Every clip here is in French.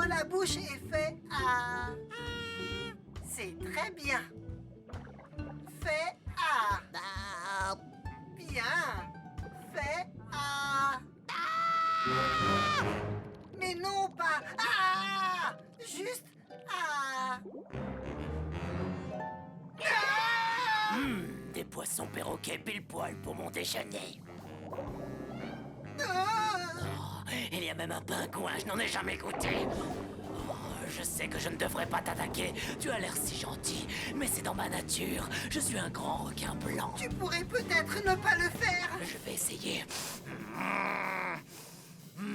Ouvre la bouche et fais A. C'est très bien. Fais A. Ah, Bien. Fais A. Mais non, pas A. Juste A. des poissons perroquets pile poil pour mon déjeuner. Il y a même un pingouin, je n'en ai jamais goûté. Je sais que je ne devrais pas t'attaquer, tu as l'air si gentil, mais c'est dans ma nature. Je suis un grand requin blanc. Tu pourrais peut-être ne pas le faire. Je vais essayer.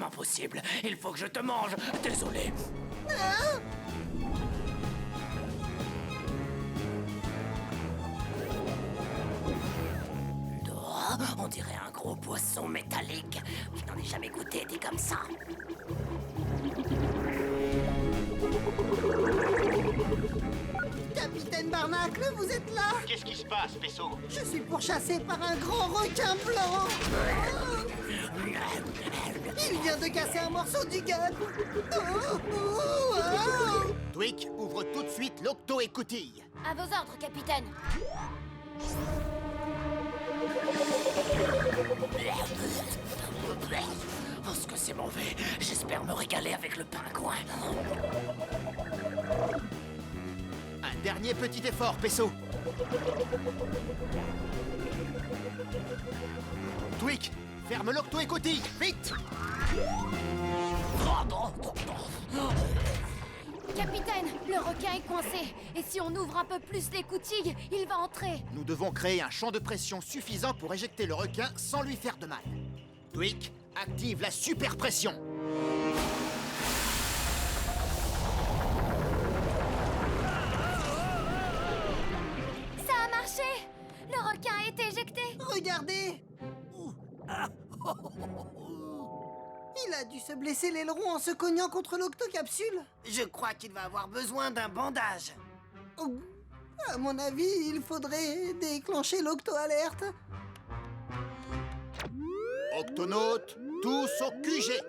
Impossible, il faut que je te mange. Désolé. Oh, on dirait un gros poisson métallique. Je n'en ai jamais goûté dit comme ça. Capitaine Barnacle, vous êtes là? Qu'est-ce qui se passe, Pesso? Je suis pourchassé par un grand requin blanc. Il vient de casser un morceau du gup. Twig, ouvre tout de suite l'octo-écoutille. À vos ordres, capitaine. Oh, ce que c'est mauvais. J'espère me régaler avec le pingouin. Un dernier petit effort, Pesso. Twig, ferme l'octo-écoutille, vite! Capitaine, le requin est coincé. Et si on ouvre un peu plus l'écoutille, il va entrer. Nous devons créer un champ de pression suffisant pour éjecter le requin sans lui faire de mal. Twig, active la super pression. Ça a marché. Le requin a été éjecté. Regardez. Il a dû se blesser l'aileron en se cognant contre l'octocapsule. Je crois qu'il va avoir besoin d'un bandage. À mon avis, il faudrait déclencher l'octo-alerte. Octonautes, tous au QG.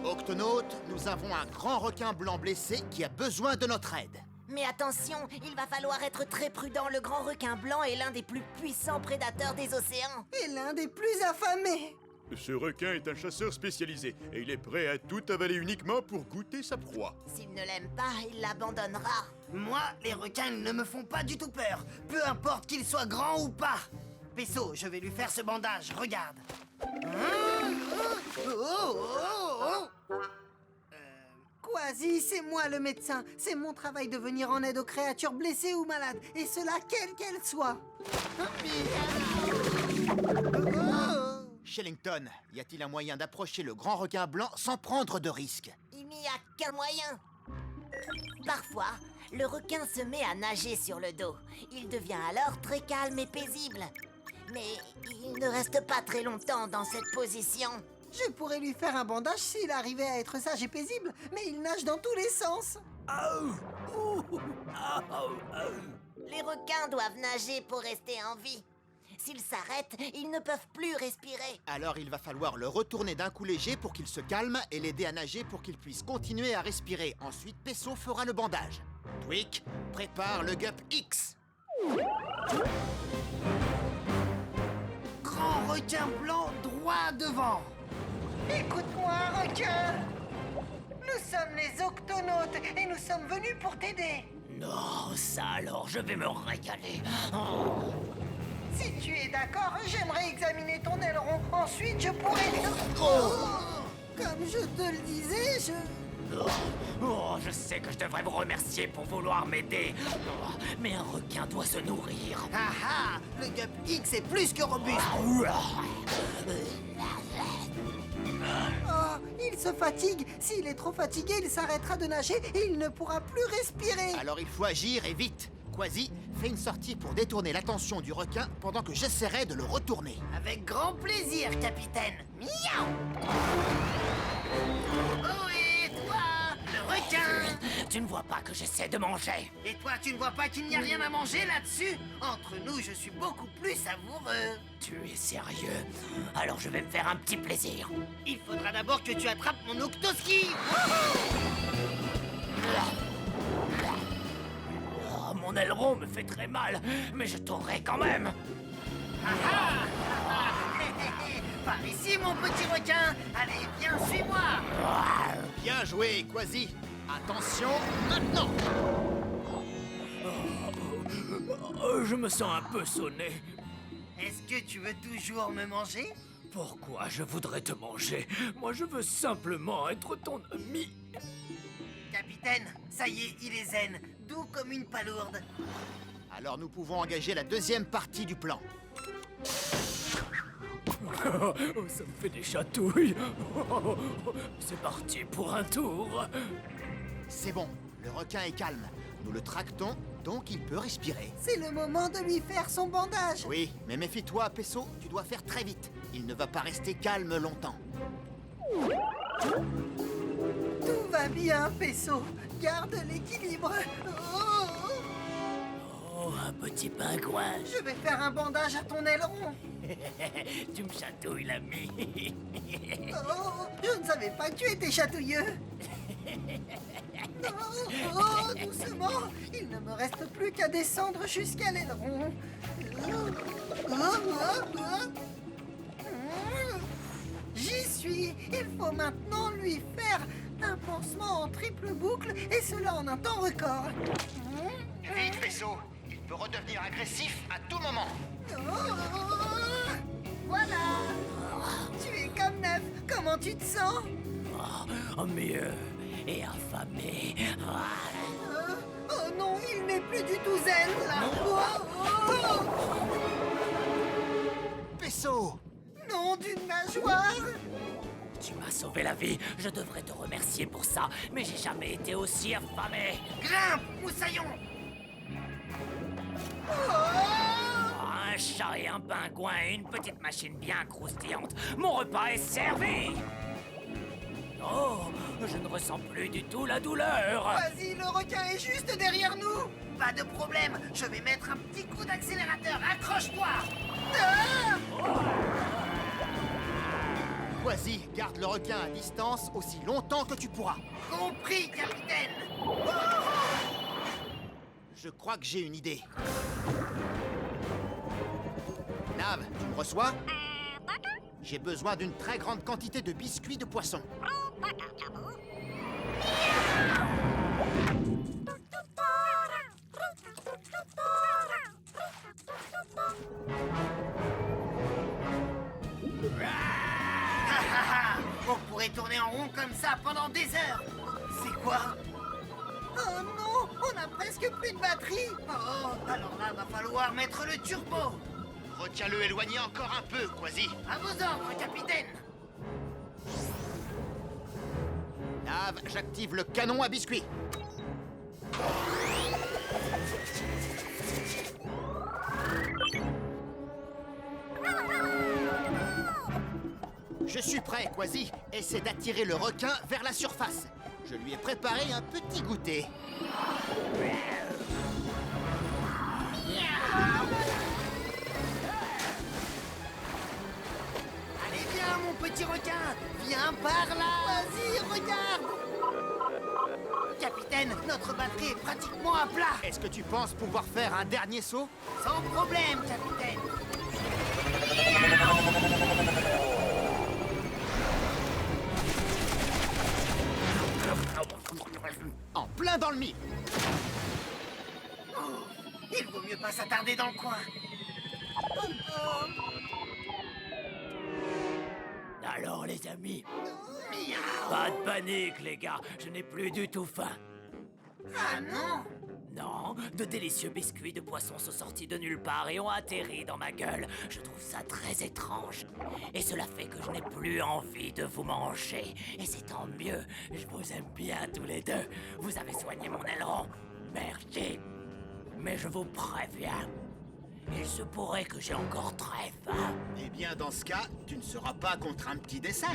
Octonautes, nous avons un grand requin blanc blessé qui a besoin de notre aide. Mais attention, il va falloir être très prudent. Le grand requin blanc est l'un des plus puissants prédateurs des océans. Et l'un des plus affamés. Ce requin est un chasseur spécialisé et il est prêt à tout avaler uniquement pour goûter sa proie. S'il ne l'aime pas, il l'abandonnera. Moi, les requins ne me font pas du tout peur. Peu importe qu'ils soient grands ou pas. Pesso, je vais lui faire ce bandage, regarde. Quasi, c'est moi le médecin. C'est mon travail de venir en aide aux créatures blessées ou malades. Et cela, quelle qu'elle soit. Shellington, y a-t-il un moyen d'approcher le grand requin blanc sans prendre de risques? Il n'y a qu'un moyen. Parfois, le requin se met à nager sur le dos. Il devient alors très calme et paisible. Mais il ne reste pas très longtemps dans cette position. Je pourrais lui faire un bandage s'il arrivait à être sage et paisible, mais il nage dans tous les sens. Les requins doivent nager pour rester en vie. S'ils s'arrêtent, ils ne peuvent plus respirer. Alors il va falloir le retourner d'un coup léger pour qu'il se calme et l'aider à nager pour qu'il puisse continuer à respirer. Ensuite, Pesso fera le bandage. Twig, prépare le Gup X. Grand requin blanc droit devant. Écoute-moi, requin. Nous sommes les octonautes et nous sommes venus pour t'aider. Non, ça alors, je vais me régaler. Oh. Si tu es d'accord, j'aimerais examiner ton aileron. Ensuite, je pourrais... Comme je te le disais, Oh, je sais que je devrais vous remercier pour vouloir m'aider. Oh, mais un requin doit se nourrir. Ah ah, le Gup X est plus que robuste. Oh, il se fatigue. S'il est trop fatigué, il s'arrêtera de nager et il ne pourra plus respirer. Alors il faut agir et vite. Quasi, fais une sortie pour détourner l'attention du requin pendant que j'essaierai de le retourner. Avec grand plaisir, capitaine. Miaou. Oh, et toi, le requin requin! Tu ne vois pas que j'essaie de manger? Et toi, tu ne vois pas qu'il n'y a rien à manger là-dessus? Entre nous, je suis beaucoup plus savoureux. Tu es sérieux? Alors je vais me faire un petit plaisir. Il faudra d'abord que tu attrapes mon octoski. Oh, mon aileron me fait très mal, mais je tournerai quand même. Par ici, mon petit requin. Allez, viens, suis-moi. Bien joué, Quasi. Attention, maintenant. Je me sens un peu sonné. Est-ce que tu veux toujours me manger? Pourquoi je voudrais te manger? Moi, je veux simplement être ton ami. Capitaine, ça y est, il est zen, doux comme une palourde. Alors nous pouvons engager la deuxième partie du plan. Oh, ça me fait des chatouilles. C'est parti pour un tour. C'est bon, le requin est calme. Nous le tractons, donc il peut respirer. C'est le moment de lui faire son bandage. Oui, mais méfie-toi, Pesso, tu dois faire très vite. Il ne va pas rester calme longtemps. Tout va bien, Pesso. Garde l'équilibre. Oh, Oh, un petit pingouin. je vais faire un bandage à ton aileron. Tu me chatouilles, l'ami. Oh, je ne savais pas que tu étais chatouilleux. Oh, doucement. Il ne me reste plus qu'à descendre jusqu'à l'aileron. J'y suis. Il faut maintenant lui faire un pansement en triple boucle et cela en un temps record. Vite, Pesso, il peut redevenir agressif à tout moment. Voilà. Tu es comme neuf. Comment tu te sens? Oh, mieux. Et affamé. Oh non, il n'est plus du tout zen là. Oh. Pesso! Non, d'une nageoire. Tu m'as sauvé la vie. Je devrais te remercier pour ça. Mais j'ai jamais été aussi affamé. Grimpe, moussaillon. Un chat et un pingouin et une petite machine bien croustillante. Mon repas est servi. Oh, je ne ressens plus du tout la douleur. Vas-y, le requin est juste derrière nous. Pas de problème, je vais mettre un petit coup d'accélérateur. Accroche-toi. Quasi, garde le requin à distance aussi longtemps que tu pourras. Compris, capitaine. Je crois que j'ai une idée. Nav, tu me reçois? J'ai besoin d'une très grande quantité de biscuits de poisson. On pourrait tourner en rond comme ça pendant des heures. C'est quoi? Oh non, on a presque plus de batterie. Oh, alors là, va falloir mettre le turbo. Retiens-le éloigné encore un peu, Quasi. À vos ordres, capitaine. Nav, j'active le canon à biscuits. Je suis prêt, Quasi. Essaie d'attirer le requin vers la surface. Je lui ai préparé un petit goûter. Allez, viens, mon petit requin. Viens par là. Vas-y, regarde. Capitaine, notre batterie est pratiquement à plat. Est-ce que tu penses pouvoir faire un dernier saut? Sans problème, capitaine. En plein dans le mille. Il vaut mieux pas s'attarder dans le coin. Alors, les amis, pas de panique, les gars. Je n'ai plus du tout faim. Ah non. Non, de délicieux biscuits de poisson sont sortis de nulle part et ont atterri dans ma gueule. Je trouve ça très étrange. Et cela fait que je n'ai plus envie de vous manger. Et c'est tant mieux. Je vous aime bien tous les deux. Vous avez soigné mon aileron. Merci. Mais je vous préviens, il se pourrait que j'ai encore très faim. Eh bien, dans ce cas, tu ne seras pas contre un petit dessert.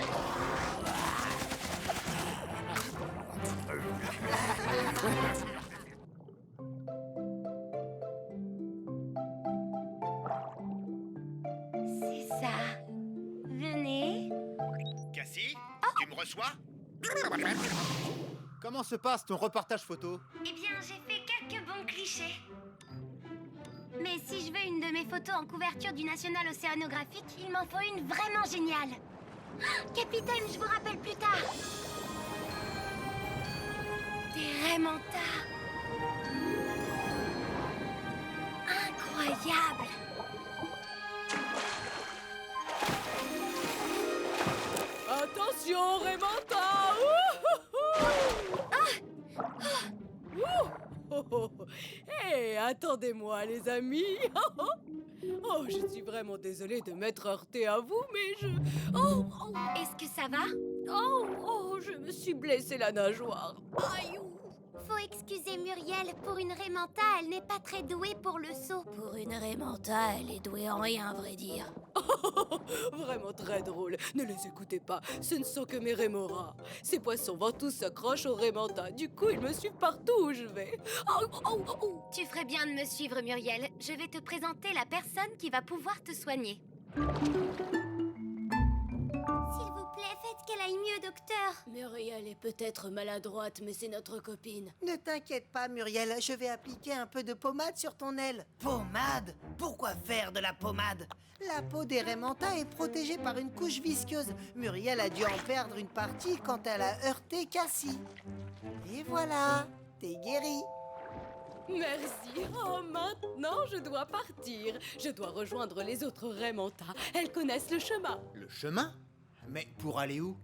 C'est ça. Venez. Cassie, tu me reçois? Comment se passe ton reportage photo? Eh bien, j'ai fait quelques bons clichés. Mais si je veux une de mes photos en couverture du National Océanographique, il m'en faut une vraiment géniale. Ah, capitaine, je vous rappelle plus tard. Des raies manta. Incroyable. Attention, Raymanta! Hé, attendez-moi, les amis! Oh, je suis vraiment désolée de m'être heurtée à vous, mais je... Oh, oh, Est-ce que ça va? oh, je me suis blessée la nageoire. Aïe! Faut excuser Muriel. Pour une raie manta, elle n'est pas très douée pour le saut. Pour une raie manta, elle est douée en rien, à vrai dire. Vraiment très drôle. Ne les écoutez pas, ce ne sont que mes rémoras. Ces poissons ventous s'accrochent aux rémanta. Du coup, ils me suivent partout où je vais. Oh. Tu ferais bien de me suivre, Muriel. Je vais te présenter la personne qui va pouvoir te soigner. S'il vous plaît, faites qu'elle aille mieux, docteur. Muriel est peut-être maladroite, mais c'est notre copine. Ne t'inquiète pas, Muriel, je vais appliquer un peu de pommade sur ton aile. Pommade? Pourquoi faire de la pommade? La peau des raies manta est protégée par une couche visqueuse. Muriel a dû en perdre une partie quand elle a heurté Cassie. Et voilà, t'es guérie. Merci. Oh, maintenant, je dois partir. Je dois rejoindre les autres raies manta. Elles connaissent le chemin. Le chemin? Mais pour aller où?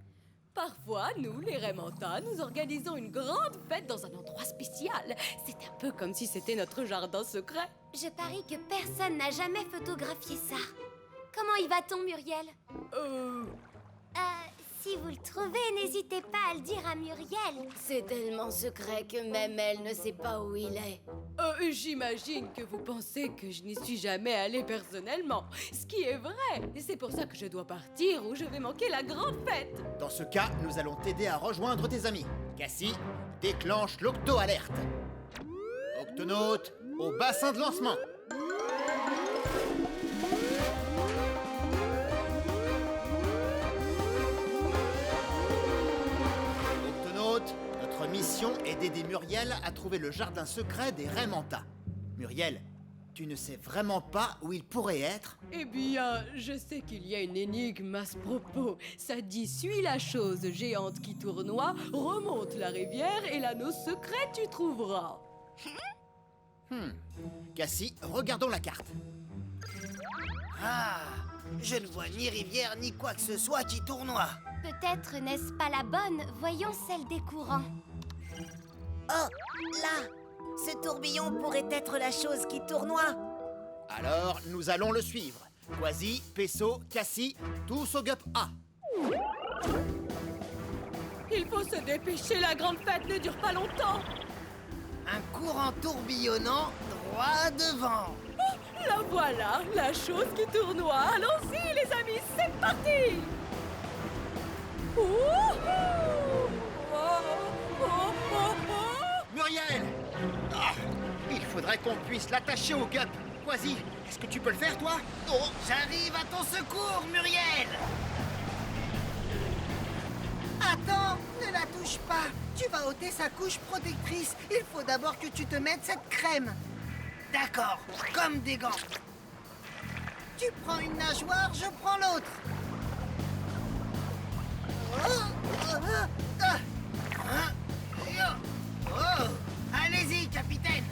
Parfois, nous, les raies manta, nous organisons une grande fête dans un endroit spécial. C'est un peu comme si c'était notre jardin secret. Je parie que personne n'a jamais photographié ça. Comment y va-t-on, Muriel? Si vous le trouvez, n'hésitez pas à le dire à Muriel. C'est tellement secret que même elle ne sait pas où il est. J'imagine que vous pensez que je n'y suis jamais allée personnellement. Ce qui est vrai. Et c'est pour ça que je dois partir ou je vais manquer la grande fête. Dans ce cas, nous allons t'aider à rejoindre tes amis. Cassie, déclenche l'octo-alerte. Octonaute, au bassin de lancement. Octonaute, notre mission est d'aider Muriel à trouver le jardin secret des raies manta. Muriel, tu ne sais vraiment pas où il pourrait être? Eh bien, je sais qu'il y a une énigme à ce propos. Ça dit « Suis la chose géante qui tournoie, remonte la rivière et l'anneau secret tu trouveras. » Cassie, regardons la carte. Ah, je ne vois ni rivière ni quoi que ce soit qui tournoie. Peut-être n'est-ce pas la bonne? Voyons celle des courants. Oh, là! Ce tourbillon pourrait être la chose qui tournoie. Alors, nous allons le suivre. Quasi, Pesso, Cassie, tous au GUP A. Il faut se dépêcher, la grande fête ne dure pas longtemps. Un courant tourbillonnant droit devant. La voilà, la chose qui tournoie. Allons-y, les amis, c'est parti. Muriel! Ah, il faudrait qu'on puisse l'attacher au GUP. Quasi, est-ce que tu peux le faire, toi? Oh, j'arrive à ton secours, Muriel! Attends, ne la touche pas. Tu vas ôter sa couche protectrice. Il faut d'abord que tu te mettes cette crème. D'accord, comme des gants. Tu prends une nageoire, je prends l'autre. Oh, allez-y, capitaine.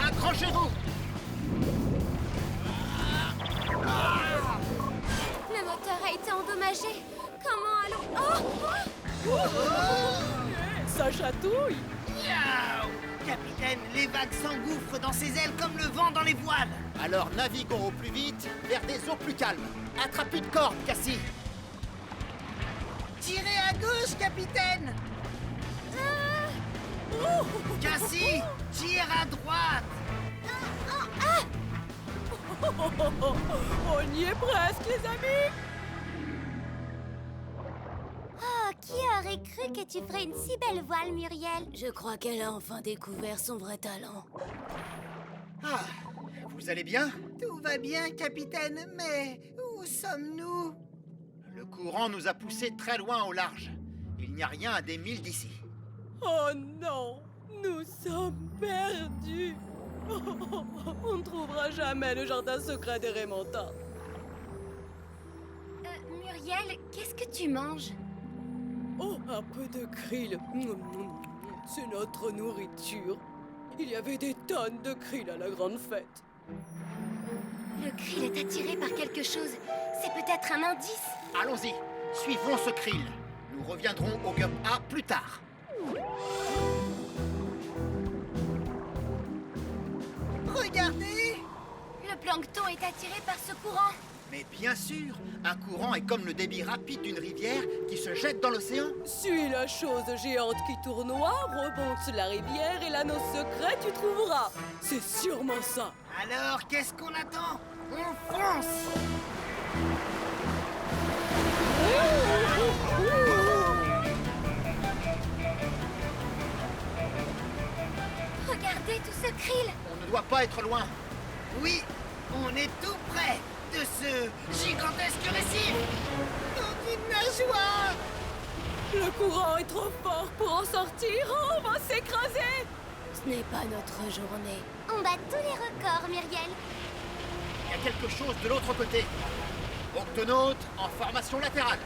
Accrochez-vous! Le moteur a été endommagé. Comment allons... Ça chatouille. Miaou. Capitaine, les vagues s'engouffrent dans ses ailes comme le vent dans les voiles. Alors naviguons au plus vite vers des eaux plus calmes. Attrape une corde, Cassie. Tirez à gauche, capitaine. Cassie, tire à droite. On y est presque, les amis. Oh, qui aurait cru cru que tu ferais une si belle voile, Muriel. Je crois qu'elle a enfin découvert son vrai talent. Ah, vous allez bien? Tout va bien, capitaine, mais où sommes-nous? Le courant nous a poussés très loin au large. Il n'y a rien à des milles d'ici. Oh non, nous sommes perdus. On ne trouvera jamais le jardin secret des Raymondins. Muriel, qu'est-ce que tu manges? Oh, un peu de krill. C'est notre nourriture. Il y avait des tonnes de krill à la grande fête. Le krill est attiré par quelque chose. C'est peut-être un indice. Allons-y, suivons ce krill. Nous reviendrons au Gup A plus tard. Regardez! Le plancton est attiré par ce courant. Mais bien sûr, un courant est comme le débit rapide d'une rivière qui se jette dans l'océan. Suis la chose géante qui tournoie, remonte sur la rivière et l'anneau secret tu trouveras. C'est sûrement ça. Alors, qu'est-ce qu'on attend? On fonce! Regardez tout ce krill. On ne doit pas être loin. Oui, on est tout près de ce gigantesque récif! Dans une nageoire! Le courant est trop fort pour en sortir. Oh, on va s'écraser. Ce n'est pas notre journée. On bat tous les records, Muriel. Il y a quelque chose de l'autre côté. Octonaute en formation latérale.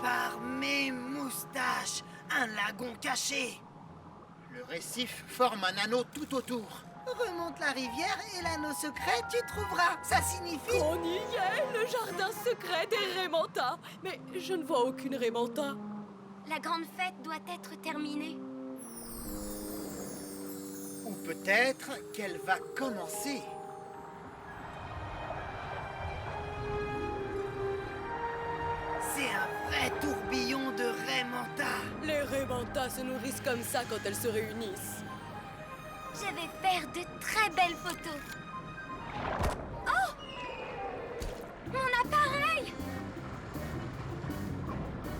Par mes moustaches, un lagon caché! Le récif forme un anneau tout autour. Remonte la rivière et l'anneau secret, tu trouveras. Ça signifie... On y est, le jardin secret des Raymontas. Mais je ne vois aucune Raymanta. La grande fête doit être terminée. Ou peut-être qu'elle va commencer. C'est un vrai tourbillon de Raymanta. Les Raymontas se nourrissent comme ça quand elles se réunissent. Je vais faire de très belles photos. Oh! Mon appareil!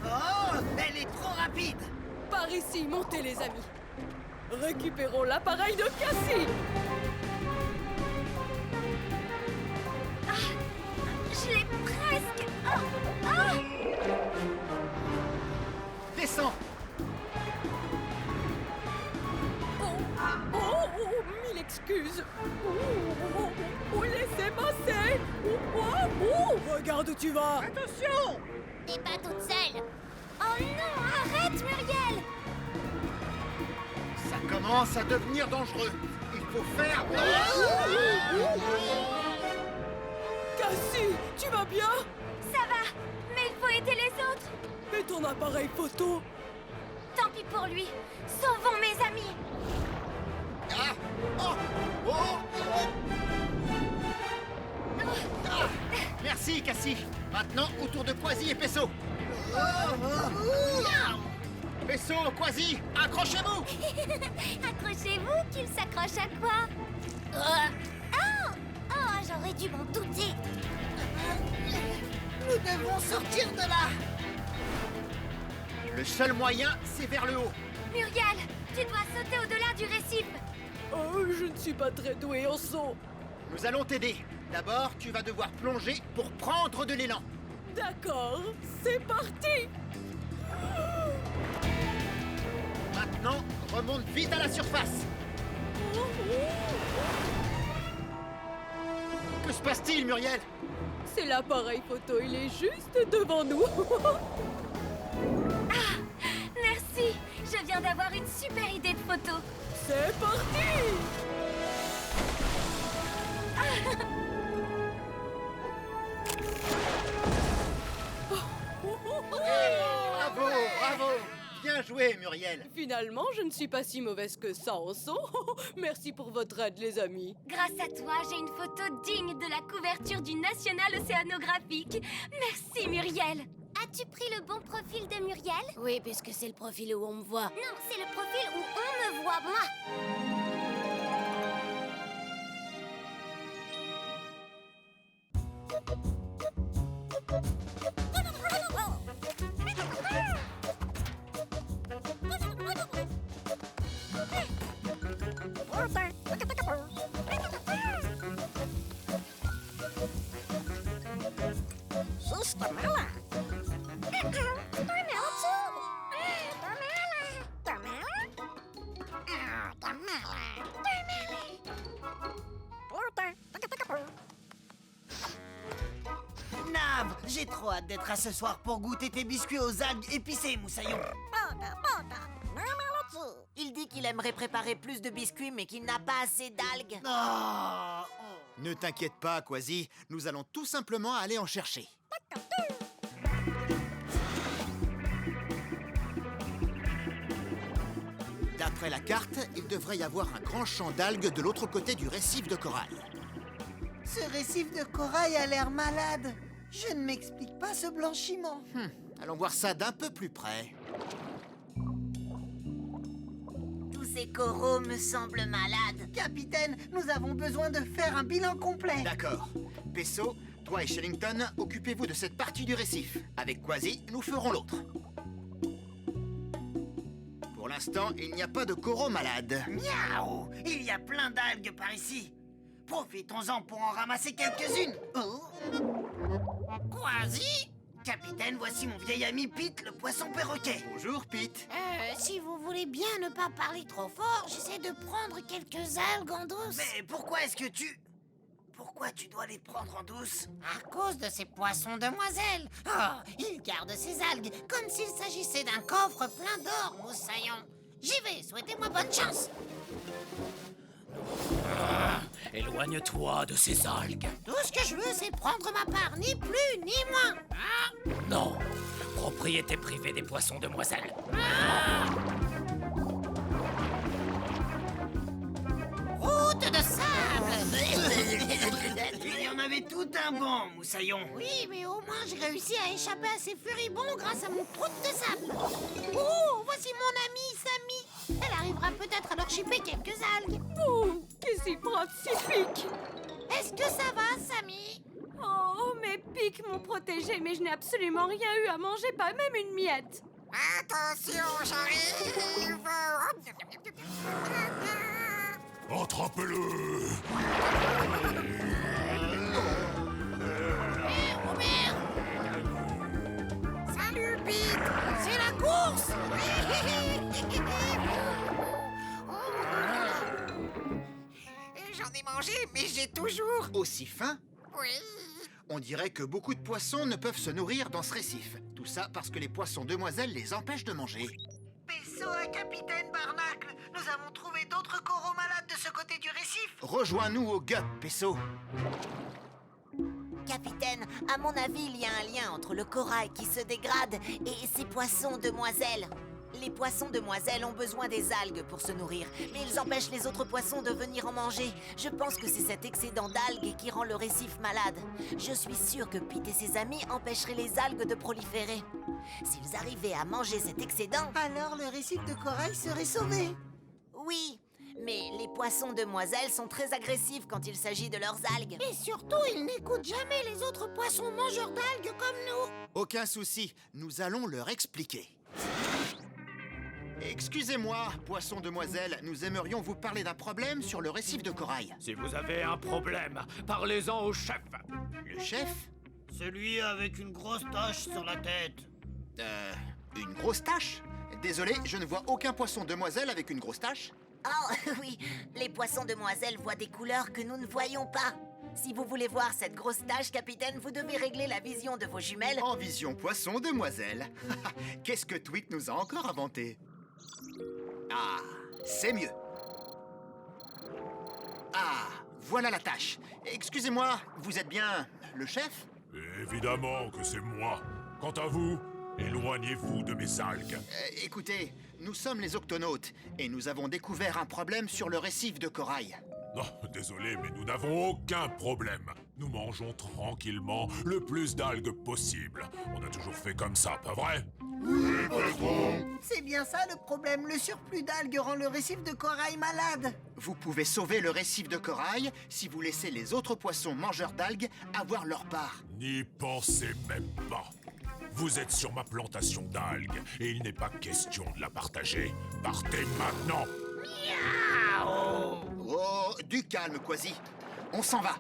Oh, elle est trop rapide. Par ici, montez les amis. Récupérons l'appareil de Cassie. Je l'ai presque. Oh! Oh! Descends. Mille excuses. Laissez passer. Regarde où tu vas. Attention! T'es pas toute seule. Oh non, arrête, Muriel! Ça commence à devenir dangereux. Il faut faire... Cassie, tu vas bien? Ça va, mais il faut aider les autres. Et ton appareil photo? Tant pis pour lui. Sauvons mes amis. Ah! Oh! Oh! Ah! Merci, Cassie. Maintenant, autour de Quasi et Pesso. Pesso, Quasi, accrochez-vous! Accrochez-vous qu'il s'accroche à quoi? Oh! Oh, j'aurais dû m'en douter. Nous devons sortir de là. Le seul moyen, c'est vers le haut. Muriel, tu dois sauter au-delà du récif. Oh, je ne suis pas très douée en saut. Nous allons t'aider. D'abord, tu vas devoir plonger pour prendre de l'élan. D'accord, c'est parti. Maintenant, remonte vite à la surface. Que se passe-t-il, Muriel? C'est l'appareil photo, il est juste devant nous. Merci, je viens d'avoir une super idée de photo. C'est parti. Bravo, bravo. Bien joué, Muriel. Finalement, je ne suis pas si mauvaise que ça en saut. Merci pour votre aide, les amis. Grâce à toi, j'ai une photo digne de la couverture du National Océanographique. Merci, Muriel. As-tu pris le bon profil de Muriel? Oui, puisque c'est le profil où on me voit. Non, c'est le profil où on me voit, moi. Nav, j'ai trop hâte d'être à ce soir pour goûter tes biscuits aux algues épicées, Moussaillon. Il dit qu'il aimerait préparer plus de biscuits, mais qu'il n'a pas assez d'algues. Oh. Ne t'inquiète pas, Quasi, nous allons tout simplement aller en chercher. D'après la carte, il devrait y avoir un grand champ d'algues de l'autre côté du récif de corail. Ce récif de corail a l'air malade. Je ne m'explique pas ce blanchiment. Allons voir ça d'un peu plus près. Tous ces coraux me semblent malades. Capitaine, nous avons besoin de faire un bilan complet. D'accord. Pesso, toi et Shellington, occupez-vous de cette partie du récif. Avec Quasi, nous ferons l'autre. Pour l'instant, il n'y a pas de coraux malades. Miaou! Il y a plein d'algues par ici. Profitons-en pour en ramasser quelques-unes. Oh. Quasi? Capitaine, voici mon vieil ami Pete, le poisson perroquet. Bonjour, Pete. Si vous voulez bien ne pas parler trop fort, j'essaie de prendre quelques algues en douce. Mais pourquoi est-ce que tu... Pourquoi tu dois les prendre en douce? À cause de ces poissons demoiselles. Oh, ils gardent ces algues comme s'il s'agissait d'un coffre plein d'or, Moussaillon. J'y vais, souhaitez-moi bonne chance. Éloigne-toi de ces algues. Tout ce que je veux, c'est prendre ma part, ni plus ni moins. Non, propriété privée des poissons demoiselles. Route de sable. Il y en avait tout un bon, Moussaillon. Oui, mais au moins j'ai réussi à échapper à ces furibonds grâce à mon prout de sable. Oh, voici mon amie Sammy. Elle arrivera peut-être à leur chipper quelques algues. Oh, que c'est pratique. Est-ce que ça va, Sammy? Oh, mes pics m'ont protégée, mais je n'ai absolument rien eu à manger, pas même une miette. Attention, j'arrive. Attrapez-le! Salut, Pete. C'est la course. J'en ai mangé, mais j'ai toujours... Aussi fin? Oui. On dirait que beaucoup de poissons ne peuvent se nourrir dans ce récif. Tout ça parce que les poissons demoiselles les empêchent de manger. Pesso et Capitaine Barnacle, nous avons trouvé d'autres coraux malades de ce côté du récif. Rejoins-nous au GUP, Pesso. Capitaine, à mon avis, il y a un lien entre le corail qui se dégrade et ces poissons demoiselles. Les poissons demoiselles ont besoin des algues pour se nourrir, mais ils empêchent les autres poissons de venir en manger. Je pense que c'est cet excédent d'algues qui rend le récif malade. Je suis sûre que Pete et ses amis empêcheraient les algues de proliférer. S'ils arrivaient à manger cet excédent... Alors le récif de corail serait sauvé. Oui, mais les poissons demoiselles sont très agressifs quand il s'agit de leurs algues. Et surtout, ils n'écoutent jamais les autres poissons mangeurs d'algues comme nous. Aucun souci, nous allons leur expliquer. Excusez-moi, poisson demoiselle, nous aimerions vous parler d'un problème sur le récif de corail. Si vous avez un problème, parlez-en au chef. Le chef? Celui avec une grosse tache sur la tête. Une grosse tache? Désolé, je ne vois aucun poisson demoiselle avec une grosse tache. Oh oui, les poissons demoiselles voient des couleurs que nous ne voyons pas. Si vous voulez voir cette grosse tache, capitaine, vous devez régler la vision de vos jumelles. En vision poisson demoiselle. Qu'est-ce que Tweet nous a encore inventé? Ah, c'est mieux. Ah, voilà la tâche. Excusez-moi, vous êtes bien le chef? Évidemment que c'est moi. Quant à vous, éloignez-vous de mes algues. Écoutez, nous sommes les octonautes et nous avons découvert un problème sur le récif de corail. Non, désolé, mais nous n'avons aucun problème. Nous mangeons tranquillement le plus d'algues possible. On a toujours fait comme ça, pas vrai? C'est bien ça le problème, le surplus d'algues rend le récif de corail malade. Vous pouvez sauver le récif de corail si vous laissez les autres poissons mangeurs d'algues avoir leur part. N'y pensez même pas. Vous êtes sur ma plantation d'algues et il n'est pas question de la partager. Partez maintenant. Oh, du calme, Quasi. On s'en va.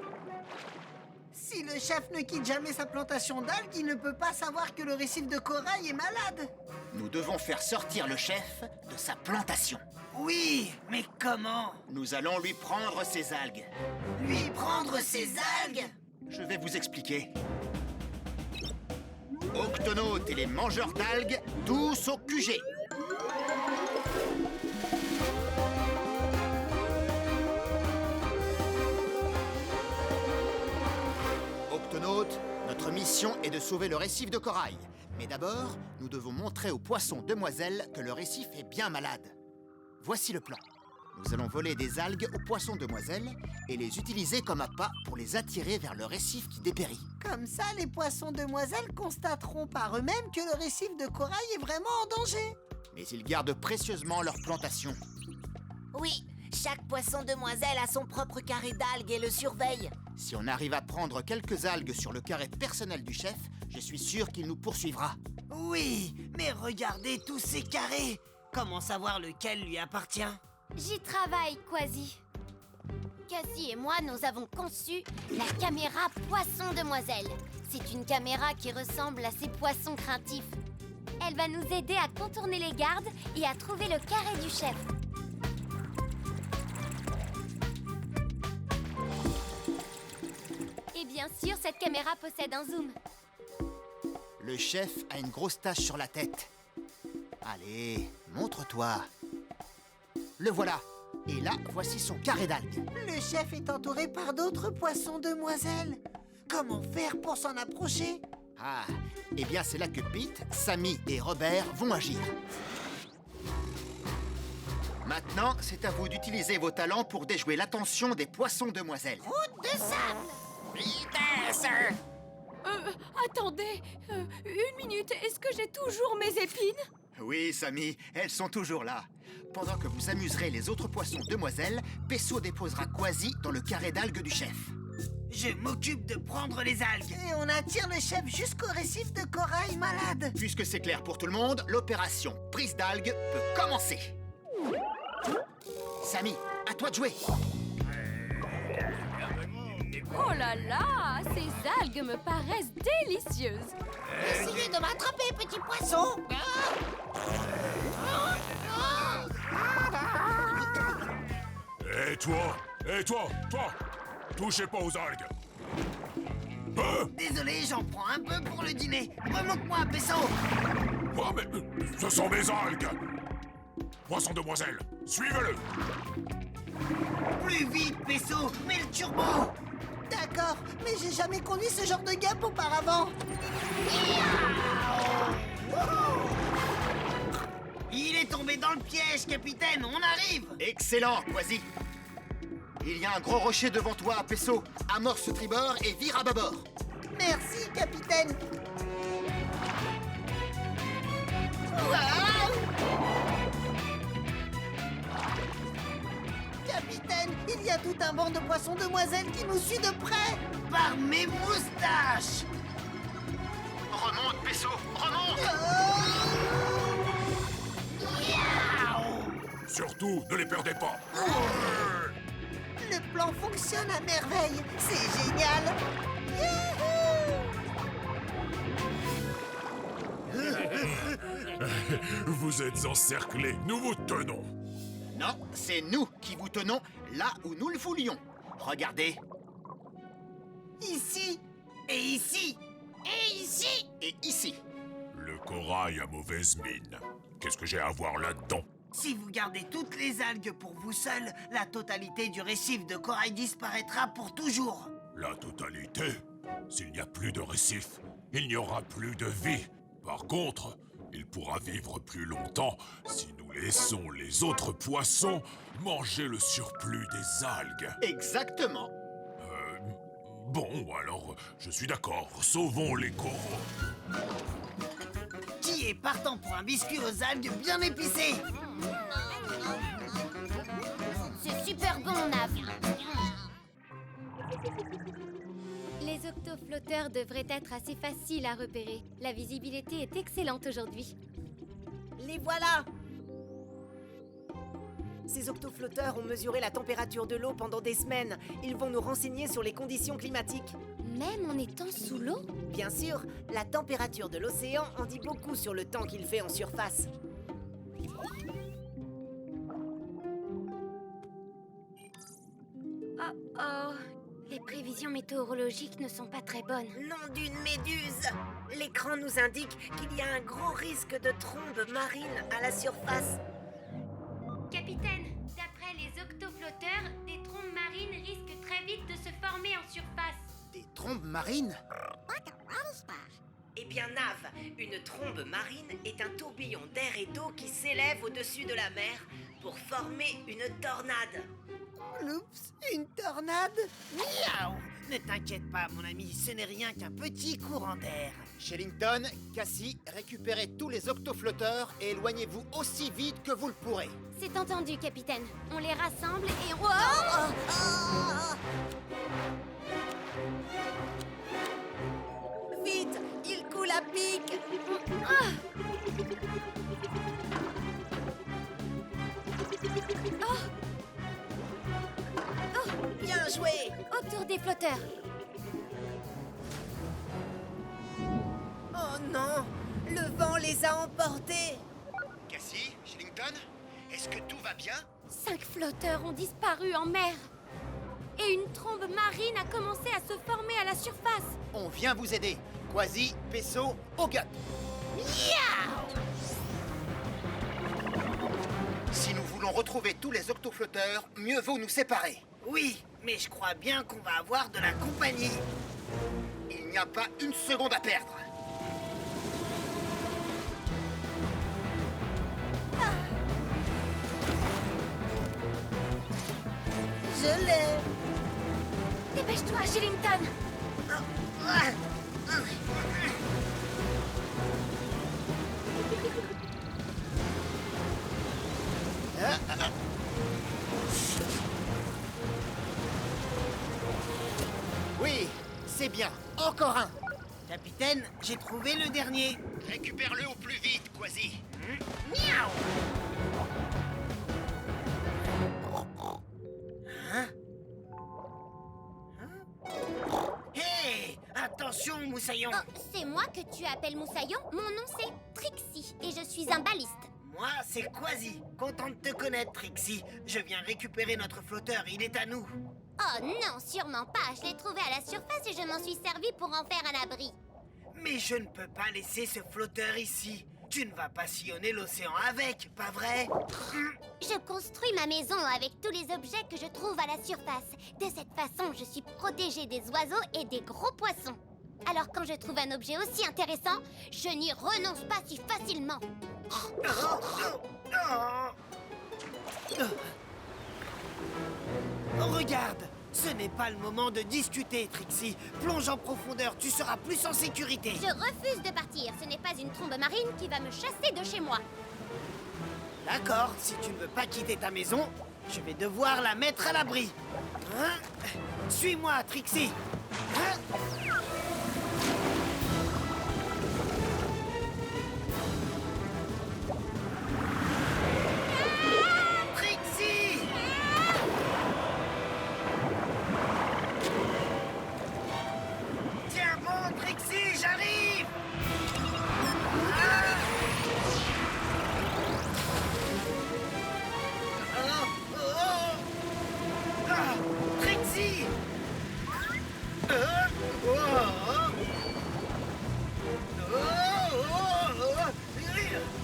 Si le chef ne quitte jamais sa plantation d'algues, il ne peut pas savoir que le récif de corail est malade. Nous devons faire sortir le chef de sa plantation. Oui, mais comment? Nous allons lui prendre ses algues. Lui prendre ses algues? Je vais vous expliquer. Octonautes et les mangeurs d'algues, tous au QG. Octonautes, notre mission est de sauver le récif de corail. Mais d'abord, nous devons montrer aux poissons demoiselles que le récif est bien malade. Voici le plan. Nous allons voler des algues aux poissons demoiselles et les utiliser comme appât pour les attirer vers le récif qui dépérit. Comme ça, les poissons demoiselles constateront par eux-mêmes que le récif de corail est vraiment en danger. Mais ils gardent précieusement leur plantation. Oui, chaque poisson demoiselle a son propre carré d'algues et le surveille. Si on arrive à prendre quelques algues sur le carré personnel du chef, je suis sûr qu'il nous poursuivra. Oui, mais regardez tous ces carrés. Comment savoir lequel lui appartient? J'y travaille, Quasi. Cassie et moi, nous avons conçu la caméra Poisson Demoiselle. C'est une caméra qui ressemble à ces poissons craintifs. Elle va nous aider à contourner les gardes et à trouver le carré du chef. Et bien sûr, cette caméra possède un zoom. Le chef a une grosse tache sur la tête. Allez, montre-toi. Le voilà. Et là, voici son carré d'algues. Le chef est entouré par d'autres poissons demoiselles. Comment faire pour s'en approcher? Ah, eh bien c'est là que Pete, Sammy et Robert vont agir. Maintenant, c'est à vous d'utiliser vos talents pour déjouer l'attention des poissons demoiselles. Route de sable. Vitesse! Attendez, une minute, est-ce que j'ai toujours mes épines? Oui, Sammy, elles sont toujours là. Pendant que vous amuserez les autres poissons demoiselles, Pesso déposera Quasi dans le carré d'algues du chef. Je m'occupe de prendre les algues. Et on attire le chef jusqu'au récif de corail malade. Puisque c'est clair pour tout le monde, l'opération prise d'algues peut commencer. Sammy, à toi de jouer. Oh là là, ces algues me paraissent délicieuses. Essayez de m'attraper, petit poisson. Et toi, touchez pas aux algues. Désolé, j'en prends un peu pour le dîner. Remonte-moi, Pesso. Oh, mais ce sont mes algues. Poisson demoiselle, suivez-le. Plus vite, Pesso. Mets le turbo. D'accord, mais j'ai jamais conduit ce genre de gap auparavant. Il est tombé dans le piège, capitaine. On arrive. Excellent, Quasi. Il y a un gros rocher devant toi, Pesso. Amorce tribord et vire à bâbord. Merci, capitaine. Capitaine, il y a tout un banc de poissons demoiselles qui nous suit de près. Par mes moustaches. Remonte, Pesso, remonte. Surtout, ne les perdez pas. Le plan fonctionne à merveille. C'est génial. Vous êtes encerclés, nous vous tenons. Non, c'est nous qui vous tenons là où nous le voulions. Regardez. Ici. Et ici. Et ici. Et ici. Le corail a mauvaise mine. Qu'est-ce que j'ai à voir là-dedans? Si vous gardez toutes les algues pour vous seul, la totalité du récif de corail disparaîtra pour toujours. La totalité? S'il n'y a plus de récif, il n'y aura plus de vie. Par contre, il pourra vivre plus longtemps si nous laissons les autres poissons manger le surplus des algues. Exactement. Bon, alors, je suis d'accord. Sauvons les coraux. Qui et partant pour un biscuit aux algues bien épicé. C'est super bon, Nav. Les octoflotteurs devraient être assez faciles à repérer. La visibilité est excellente aujourd'hui. Les voilà! Ces octoflotteurs ont mesuré la température de l'eau pendant des semaines. Ils vont nous renseigner sur les conditions climatiques. Même en étant sous l'eau? Bien sûr, la température de l'océan en dit beaucoup sur le temps qu'il fait en surface. Oh, les prévisions météorologiques ne sont pas très bonnes. Nom d'une méduse! L'écran nous indique qu'il y a un gros risque de trombe marine à la surface. Capitaine, d'après les octoflotteurs, des trombes marines risquent très vite de se former en surface. Des trombes marines? Eh bien, Nav, une trombe marine est un tourbillon d'air et d'eau qui s'élève au-dessus de la mer pour former une tornade. Oups, une tornade? Miaou! Ne t'inquiète pas, mon ami, ce n'est rien qu'un petit courant d'air. Shellington, Cassie, récupérez tous les octoflotteurs et éloignez-vous aussi vite que vous le pourrez. C'est entendu, capitaine. On les rassemble et... Vite, il coule à pic! Bien joué! Autour des flotteurs. Oh non! Le vent les a emportés! Cassie, Shellington, est-ce que tout va bien? 5 flotteurs ont disparu en mer. Et une trombe marine a commencé à se former à la surface. On vient vous aider. Quasi, Pesso, Ogut. Si nous voulons retrouver tous les octoflotteurs, mieux vaut nous séparer. Oui, mais je crois bien qu'on va avoir de la compagnie. Il n'y a pas une seconde à perdre. Je l'ai. Dépêche-toi, Shellington. Oui, c'est bien. Encore un. Capitaine, j'ai trouvé le dernier. Récupère-le au plus vite, Quasi. Miaou! Hein? Hé! Attention, Moussaillon! Oh, c'est moi que tu appelles Moussaillon. Mon nom c'est Trixie et je suis un baliste. Moi, c'est Quasi. Content de te connaître, Trixie. Je viens récupérer notre flotteur, il est à nous. Oh non, sûrement pas. Je l'ai trouvé à la surface et je m'en suis servi pour en faire un abri. Mais je ne peux pas laisser ce flotteur ici. Tu ne vas pas sillonner l'océan avec, pas vrai? Je construis ma maison avec tous les objets que je trouve à la surface. De cette façon, je suis protégée des oiseaux et des gros poissons. Alors quand je trouve un objet aussi intéressant, je n'y renonce pas si facilement. Regarde, ce n'est pas le moment de discuter, Trixie. Plonge en profondeur, tu seras plus en sécurité. Je refuse de partir. Ce n'est pas une trombe marine qui va me chasser de chez moi. D'accord, si tu ne veux pas quitter ta maison, je vais devoir la mettre à l'abri. Hein? Suis-moi, Trixie. Hein? Trixie! Tiens bon, Trixie, j'arrive! Trixie!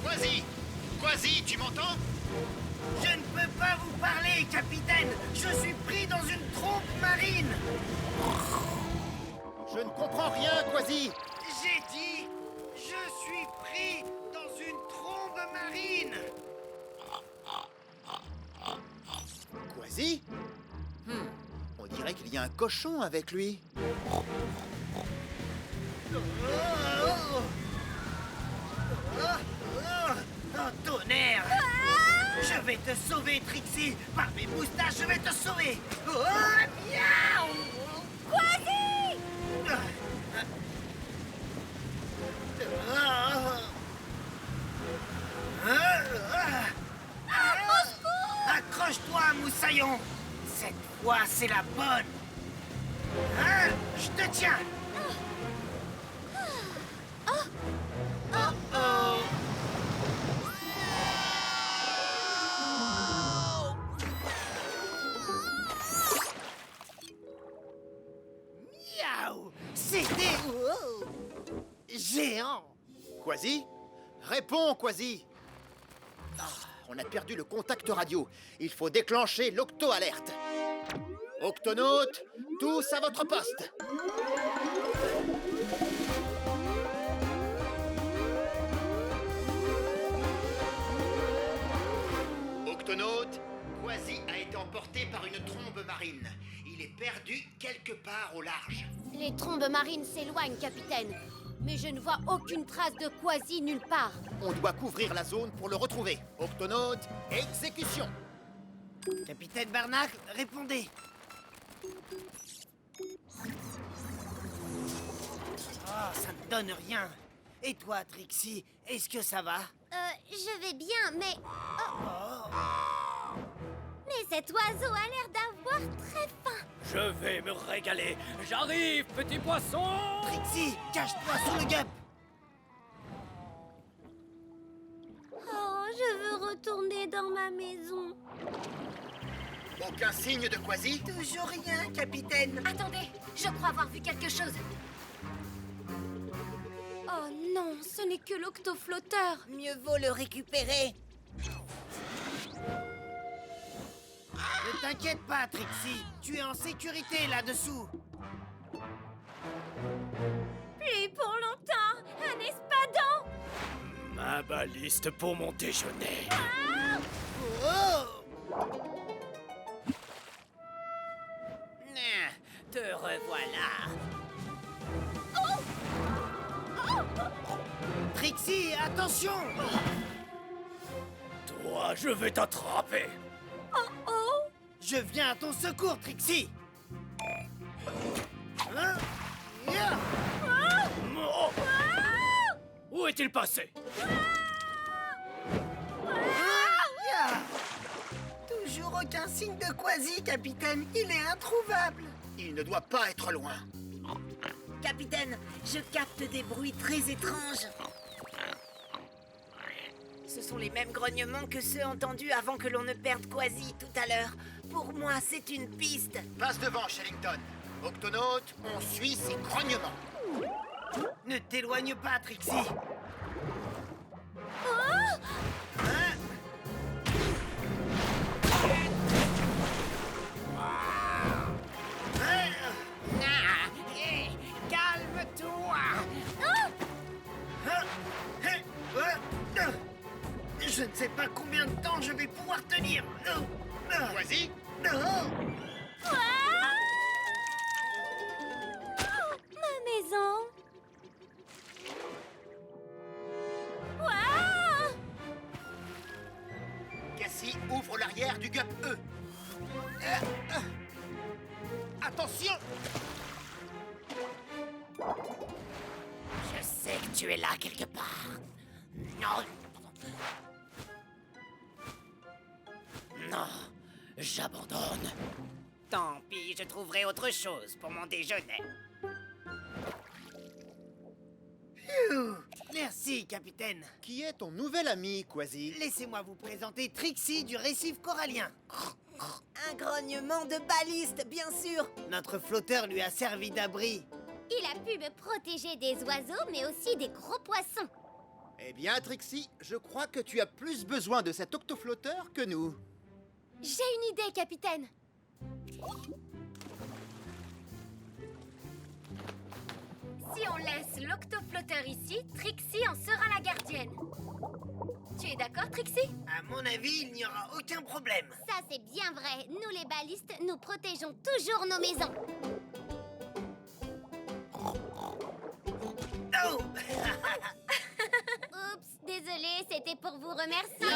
Quasi! Quasi, tu m'entends? Je ne peux pas vous parler, capitaine! Je suis pris dans une trompe marine! Je ne comprends rien, Quasi! J'ai dit, je suis pris dans une trombe marine! Quasi? On dirait qu'il y a un cochon avec lui. Oh, tonnerre! Je vais te sauver, Trixie! Par mes moustaches, je vais te sauver! Oh, miaou! Quasi! Accroche-toi, moussaillon! Cette fois, c'est la bonne! Hein? Je te tiens! Oh. Miaou! C'était géant! Quasi? Réponds, Quasi! Ah, on a perdu le contact radio. Il faut déclencher l'octo-alerte. Octonautes, tous à votre poste! Octonautes, Quasi a été emporté par une trombe marine. Il est perdu quelque part au large. Les trombes marines s'éloignent, capitaine. Mais je ne vois aucune trace de Quasi nulle part. On doit couvrir la zone pour le retrouver. Octonautes, exécution! Capitaine Barnacle, répondez! Oh, ça ne donne rien. Et toi, Trixie, est-ce que ça va? Je vais bien, mais... Mais cet oiseau a l'air d'avoir très faim. Je vais me régaler. J'arrive, petit poisson! Trixie, cache-toi sous le guêpe! Oh, je veux retourner dans ma maison. Aucun signe de Quasi? Toujours rien, capitaine. Attendez, je crois avoir vu quelque chose. Oh non, ce n'est que l'octoflotteur. Mieux vaut le récupérer. Ne t'inquiète pas, Trixie. Tu es en sécurité là-dessous. Plus pour longtemps, un espadon. Ma baliste pour mon déjeuner. Te revoilà. Trixie, attention! Toi, je vais t'attraper. Je viens à ton secours, Trixie! Hein? Ya! Oh. Où est-il passé? Ya! Toujours aucun signe de Quasi, capitaine. Il est introuvable. Il ne doit pas être loin. Capitaine, je capte des bruits très étranges. Ce sont les mêmes grognements que ceux entendus avant que l'on ne perde Quasi tout à l'heure. Pour moi, c'est une piste. Passe devant, Shellington. Octonautes, on suit ces grognements. Ne t'éloigne pas, Trixie. Hein? Calme-toi. Je ne sais pas combien de temps je vais pouvoir tenir. Quasi? Ma maison. Cassie, ouvre l'arrière du Gup E. Attention! Je sais que tu es là quelque part. Non. Non, j'abandonne. Tant pis, je trouverai autre chose pour mon déjeuner. Phew. Merci, capitaine. Qui est ton nouvel ami, Quasi? Laissez-moi vous présenter Trixie du récif corallien. Un grognement de baliste, bien sûr. Notre flotteur lui a servi d'abri. Il a pu me protéger des oiseaux, mais aussi des gros poissons. Eh bien, Trixie, je crois que tu as plus besoin de cet octoflotteur que nous. J'ai une idée, capitaine. Si on laisse l'octoflotteur ici, Trixie en sera la gardienne. Tu es d'accord, Trixie? À mon avis, il n'y aura aucun problème. Ça, c'est bien vrai. Nous, les balistes, nous protégeons toujours nos maisons. Oh! Oups, désolée, c'était pour vous remercier.